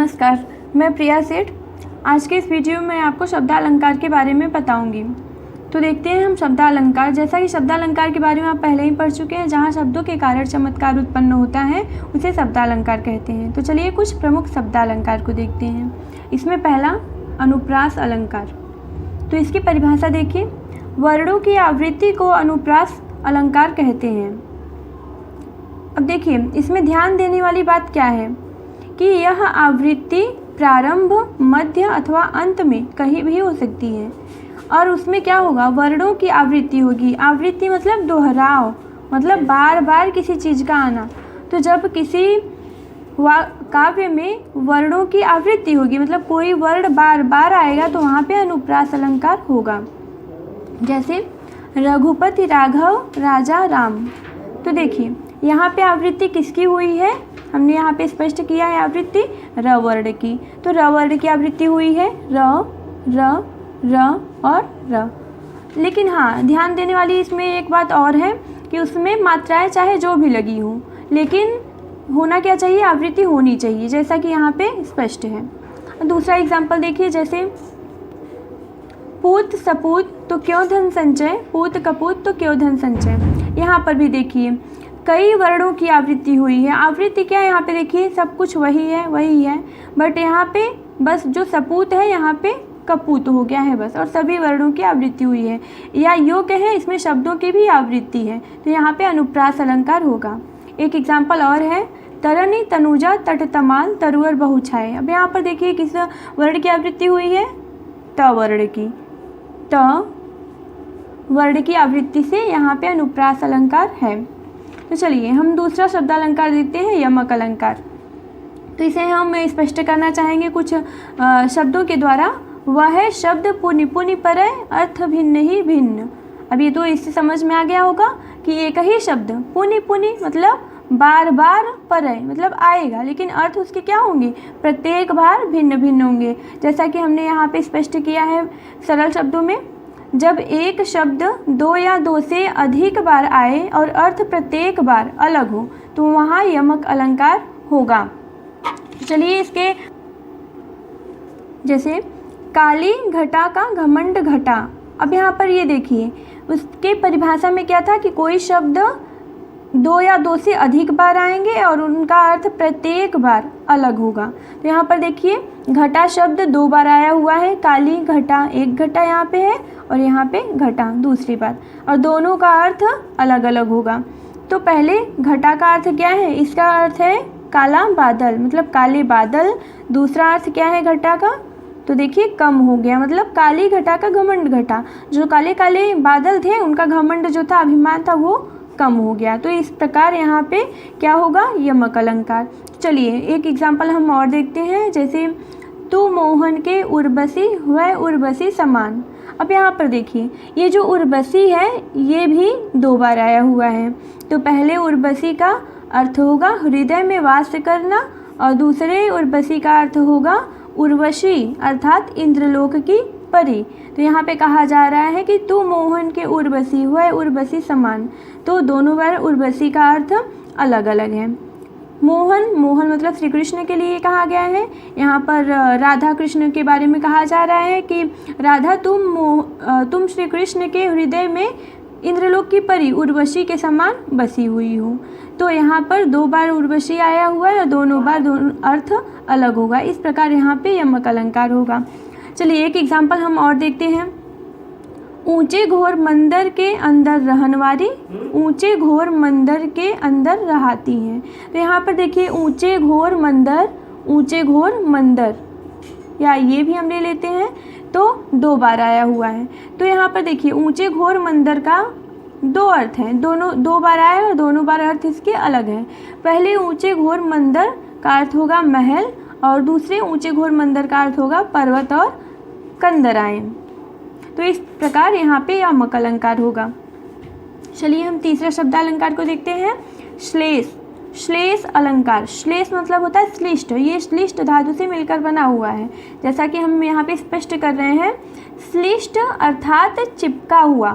नमस्कार, मैं प्रिया सेठ। आज के इस वीडियो में आपको शब्दालंकार के बारे में बताऊंगी। तो देखते हैं हम शब्दालंकार। जैसा कि शब्दालंकार के बारे में आप पहले ही पढ़ चुके हैं, जहां शब्दों के कारण चमत्कार उत्पन्न होता है उसे शब्दालंकार कहते हैं। तो चलिए कुछ प्रमुख शब्दालंकार को देखते हैं। इसमें पहला अनुप्रास अलंकार। तो इसकी परिभाषा देखिए, वर्णों की आवृत्ति को अनुप्रास अलंकार कहते हैं। अब देखिए, इसमें ध्यान देने वाली बात क्या है कि यह आवृत्ति प्रारंभ, मध्य अथवा अंत में कहीं भी हो सकती है। और उसमें क्या होगा, वर्णों की आवृत्ति होगी। आवृत्ति मतलब दोहराव, मतलब बार बार किसी चीज़ का आना। तो जब किसी काव्य में वर्णों की आवृत्ति होगी, मतलब कोई वर्ण बार बार आएगा, तो वहाँ पे अनुप्रास अलंकार होगा। जैसे रघुपति राघव राजा राम। तो देखिए, यहाँ पे आवृत्ति किसकी हुई है, हमने यहाँ पे स्पष्ट किया है आवृत्ति र वर्ण की। तो र वर्ण की आवृत्ति हुई है र, र, र और र। लेकिन हाँ, ध्यान देने वाली इसमें एक बात और है कि उसमें मात्राएं चाहे जो भी लगी हों, लेकिन होना क्या चाहिए, आवृत्ति होनी चाहिए, जैसा कि यहाँ पे स्पष्ट है। दूसरा एग्जाम्पल देखिए, जैसे पूत सपूत तो क्यों धन संचय, पूत कपूत तो क्यों धन संचय। यहाँ पर भी देखिए कई वर्णों की आवृत्ति हुई है। आवृत्ति क्या है, यहाँ पे देखिए सब कुछ वही है, बट यहाँ पे बस जो सपूत है यहाँ पे कपूत हो गया है बस, और सभी वर्णों की आवृत्ति हुई है। या योग्य है, इसमें शब्दों की भी आवृत्ति है, तो यहाँ पे अनुप्रास अलंकार होगा। एक एग्जाम्पल और है, तरनी तनुजा तट तमाल तरुअर बहुछाए। अब यहाँ पर देखिए किस वर्ण की आवृत्ति हुई है, त वर्ण की। त वर्ण की आवृत्ति से यहाँ पे अनुप्रास अलंकार है। तो चलिए हम दूसरा शब्दालंकार देखते हैं, यमक अलंकार। तो इसे हम स्पष्ट करना चाहेंगे कुछ शब्दों के द्वारा। वह शब्द पुनि पुनि परय अर्थ भिन्न ही भिन्न। अब ये तो इससे समझ में आ गया होगा कि एक ही शब्द पुनि पुनि मतलब बार बार परय मतलब आएगा, लेकिन अर्थ उसके क्या होंगे, प्रत्येक बार भिन्न भिन्न होंगे। जैसा कि हमने यहाँ पे स्पष्ट किया है सरल शब्दों में, जब एक शब्द दो या दो से अधिक बार आए और अर्थ प्रत्येक बार अलग हो, तो वहाँ यमक अलंकार होगा। चलिए इसके, जैसे काली घटा का घमंड घटा। अब यहाँ पर ये देखिए, उसके परिभाषा में क्या था कि कोई शब्द दो या दो से अधिक बार आएंगे और उनका अर्थ प्रत्येक बार अलग होगा। तो यहाँ पर देखिए घटा शब्द दो बार आया हुआ है, काली घटा एक घटा यहाँ पे है और यहाँ पे घटा दूसरी बार, और दोनों का अर्थ अलग अलग होगा। तो पहले घटा का अर्थ क्या है, इसका अर्थ है काला बादल, मतलब काले बादल। दूसरा अर्थ क्या है घटा का, तो देखिए कम हो गया, मतलब काली घटा का घमंड घटा। जो काले काले बादल थे उनका घमंड जो था, अभिमान था, वो कम हो गया। तो इस प्रकार यहाँ पे क्या होगा, यमक अलंकार। चलिए एक एग्जाम्पल हम और देखते हैं, जैसे तू मोहन के उर्वशी वह उर्वशी समान। अब यहाँ पर देखिए ये जो उर्वशी है ये भी दो बार आया हुआ है। तो पहले उर्वशी का अर्थ होगा हृदय में वास करना, और दूसरे उर्वशी का अर्थ होगा उर्वशी अर्थात इंद्रलोक की परी। तो यहाँ पे कहा जा रहा है कि तू मोहन के उर्वशी हुआ उर्वशी समान। तो दोनों बार उर्वशी का अर्थ अलग अलग है। मोहन, मोहन मतलब श्री कृष्ण के लिए कहा गया है। यहाँ पर राधा कृष्ण के बारे में कहा जा रहा है कि राधा तुम श्री कृष्ण के हृदय में इंद्रलोक की परी उर्वशी के समान बसी हुई हो। तो यहाँ पर दो बार उर्वशी आया हुआ है और दोनों बार दोनों अर्थ अलग होगा। इस प्रकार यहाँ पे यमक अलंकार होगा। चलिए एक एग्जाम्पल हम और देखते हैं, ऊंचे घोर मंदिर के अंदर रहनवारी ऊंचे घोर मंदिर के अंदर रहाती हैं। तो यहाँ पर देखिए ऊंचे घोर मंदिर या ये भी हम ले लेते हैं, तो दो बार आया हुआ है। तो यहाँ पर देखिए ऊंचे घोर मंदिर का दो अर्थ हैं, दोनों दो बार आए और दोनों बार अर्थ इसके अलग हैं। पहले ऊंचे घोर मंदिर का अर्थ होगा महल, और दूसरे ऊंचे घोर मंदिर का अर्थ होगा पर्वत और कंदराएं। तो इस प्रकार यहाँ पे यमक अलंकार होगा। चलिए हम तीसरा शब्दालंकार को देखते हैं, श्लेष। श्लेष अलंकार, श्लेष मतलब होता है श्लिष्ट। ये श्लिष्ट धातु से मिलकर बना हुआ है, जैसा कि हम यहाँ पे स्पष्ट कर रहे हैं। श्लिष्ट अर्थात चिपका हुआ,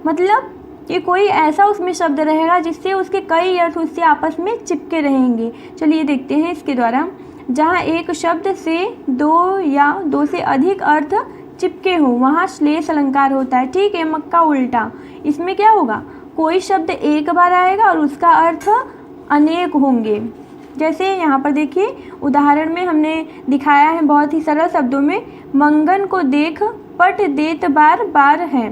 मतलब ये कोई ऐसा उसमें शब्द रहेगा जिससे उसके कई अर्थ उससे आपस में चिपके रहेंगे। चलिए देखते हैं इसके द्वारा, जहाँ एक शब्द से दो या दो से अधिक अर्थ चिपके हो वहाँ श्लेष अलंकार होता है। ठीक है, मक्का उल्टा। इसमें क्या होगा, कोई शब्द एक बार आएगा और उसका अर्थ अनेक होंगे। जैसे यहाँ पर देखिए उदाहरण में हमने दिखाया है बहुत ही सरल शब्दों में, मंगन को देख पट देत बार बार है।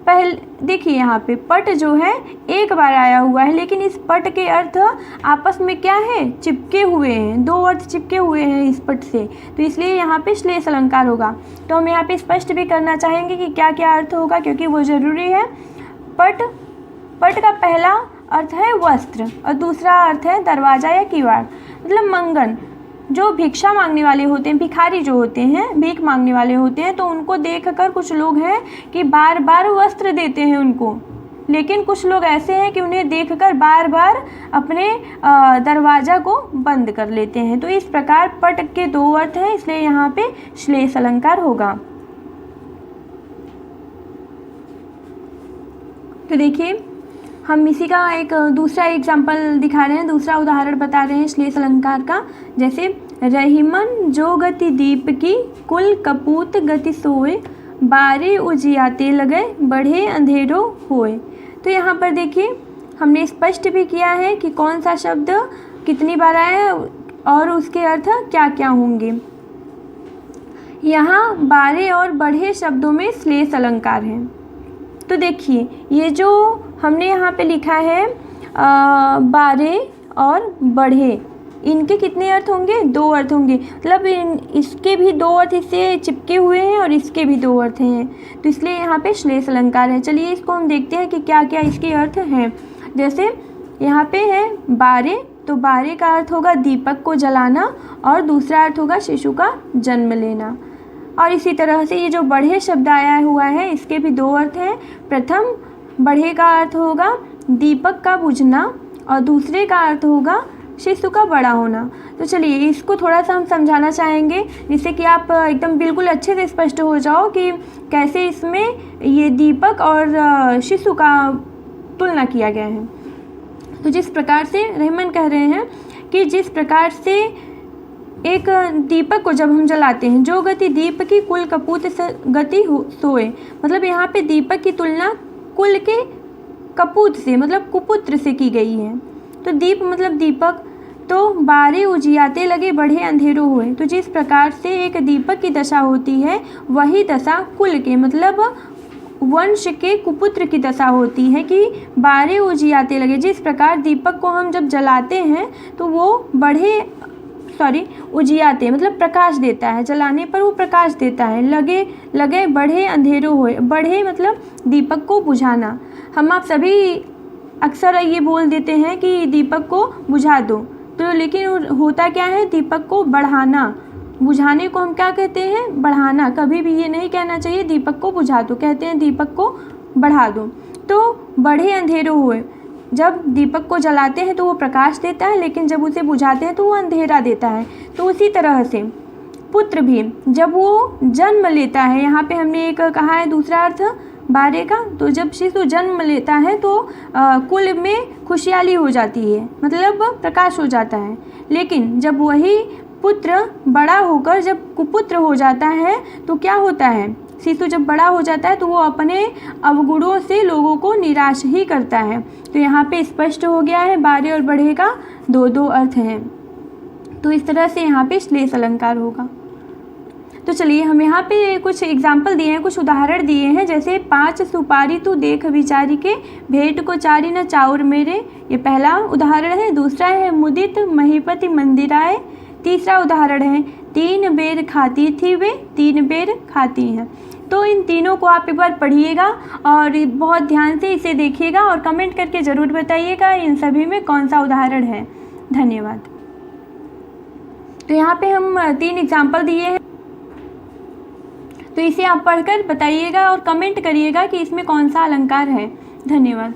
पहले देखिए यहाँ पे पट जो है एक बार आया हुआ है, लेकिन इस पट के अर्थ आपस में क्या है, चिपके हुए हैं, दो अर्थ चिपके हुए हैं इस पट से, तो इसलिए यहाँ पे श्लेष अलंकार होगा। तो हम यहाँ पे स्पष्ट भी करना चाहेंगे कि क्या क्या अर्थ होगा, क्योंकि वो ज़रूरी है। पट का पहला अर्थ है वस्त्र और दूसरा अर्थ है दरवाज़ा या किवाड़। मतलब मंगन, जो भिक्षा मांगने वाले होते हैं, भिखारी जो होते हैं, भीख मांगने वाले होते हैं, तो उनको देखकर कुछ लोग हैं कि बार बार वस्त्र देते हैं उनको, लेकिन कुछ लोग ऐसे हैं कि उन्हें देखकर बार बार अपने दरवाज़ा को बंद कर लेते हैं। तो इस प्रकार पट के दो अर्थ हैं, इसलिए यहाँ पे श्लेष अलंकार होगा। तो देखिए हम इसी का एक दूसरा एग्जाम्पल दिखा रहे हैं, दूसरा उदाहरण बता रहे हैं श्लेष अलंकार का। जैसे रहीमन जो गति दीप की कुल कपूत गति सोए, बारे उजियाते लगे बढ़े अंधेरों होए। तो यहाँ पर देखिए हमने स्पष्ट भी किया है कि कौन सा शब्द कितनी बार आया है और उसके अर्थ क्या क्या होंगे। यहाँ बारे और बढ़े शब्दों में श्लेष अलंकार है। तो देखिए ये जो हमने यहाँ पे लिखा है बारे और बढ़े, इनके कितने अर्थ होंगे, दो अर्थ होंगे। मतलब इसके भी दो अर्थ इससे चिपके हुए हैं और इसके भी दो अर्थ हैं, तो इसलिए यहाँ पे श्लेष अलंकार है। चलिए इसको हम देखते हैं कि क्या क्या इसके अर्थ हैं। जैसे यहाँ पे है बारे, तो बारे का अर्थ होगा दीपक को जलाना और दूसरा अर्थ होगा शिशु का जन्म लेना। और इसी तरह से ये जो बढ़े शब्द आया हुआ है इसके भी दो अर्थ हैं। प्रथम बढ़े का अर्थ होगा दीपक का बुझना और दूसरे का अर्थ होगा शिशु का बड़ा होना। तो चलिए इसको थोड़ा सा हम समझाना चाहेंगे, जिससे कि आप एकदम बिल्कुल अच्छे से स्पष्ट हो जाओ कि कैसे इसमें ये दीपक और शिशु का तुलना किया गया है। तो जिस प्रकार से रहमान कह रहे हैं कि जिस प्रकार से एक दीपक को जब हम जलाते हैं, जो गति दीप की कुल कपूत से गति सोए, मतलब यहाँ पे दीपक की तुलना कुल के कपूत से मतलब कुपुत्र से की गई है। तो दीप मतलब दीपक, तो बारे उजियाते लगे बढ़े अंधेरों हुए। तो जिस प्रकार से एक दीपक की दशा होती है वही दशा कुल के मतलब वंश के कुपुत्र की दशा होती है कि बारे उजियाते लगे। जिस प्रकार दीपक को हम जब जलाते हैं तो वो उजियाते मतलब प्रकाश देता है, जलाने पर वो प्रकाश देता है। लगे बढ़े अंधेरों होए, बढ़े मतलब दीपक को बुझाना। हम आप सभी अक्सर ये बोल देते हैं कि दीपक को बुझा दो, तो लेकिन होता क्या है, दीपक को बढ़ाना। बुझाने को हम क्या कहते हैं, बढ़ाना। कभी भी ये नहीं कहना चाहिए दीपक को बुझा दो, कहते हैं दीपक को बढ़ा दो। तो बढ़े अंधेरों हुए, जब दीपक को जलाते हैं तो वो प्रकाश देता है, लेकिन जब उसे बुझाते हैं तो वो अंधेरा देता है। तो उसी तरह से पुत्र भी जब वो जन्म लेता है, यहाँ पे हमने एक कहा है दूसरा अर्थ बारे का, तो जब शिशु जन्म लेता है तो कुल में खुशहाली हो जाती है, मतलब प्रकाश हो जाता है। लेकिन जब वही पुत्र बड़ा होकर जब कुपुत्र हो जाता है तो क्या होता है, शिशु जब बड़ा हो जाता है तो वो अपने अवगुणों से लोगों को निराश ही करता है। तो यहाँ पे स्पष्ट हो गया है बारे और बढ़े का दो अर्थ हैं। तो इस तरह से यहाँ पे श्लेष अलंकार होगा। तो चलिए हम यहाँ पे कुछ एग्जाम्पल दिए हैं, कुछ उदाहरण दिए हैं। जैसे 5 सुपारी तू देख विचारी के, भेंट को चारी न चाउर मेरे, ये पहला उदाहरण है। दूसरा है मुदित महीपति मंदिराए। तीसरा उदाहरण है 3 बेर खाती थी वे 3 बेर खाती हैं। तो इन तीनों को आप एक बार पढ़िएगा और बहुत ध्यान से इसे देखिएगा और कमेंट करके ज़रूर बताइएगा इन सभी में कौन सा उदाहरण है। धन्यवाद। तो यहाँ पे हम 3 एग्जाम्पल दिए हैं, तो इसे आप पढ़कर बताइएगा और कमेंट करिएगा कि इसमें कौन सा अलंकार है। धन्यवाद।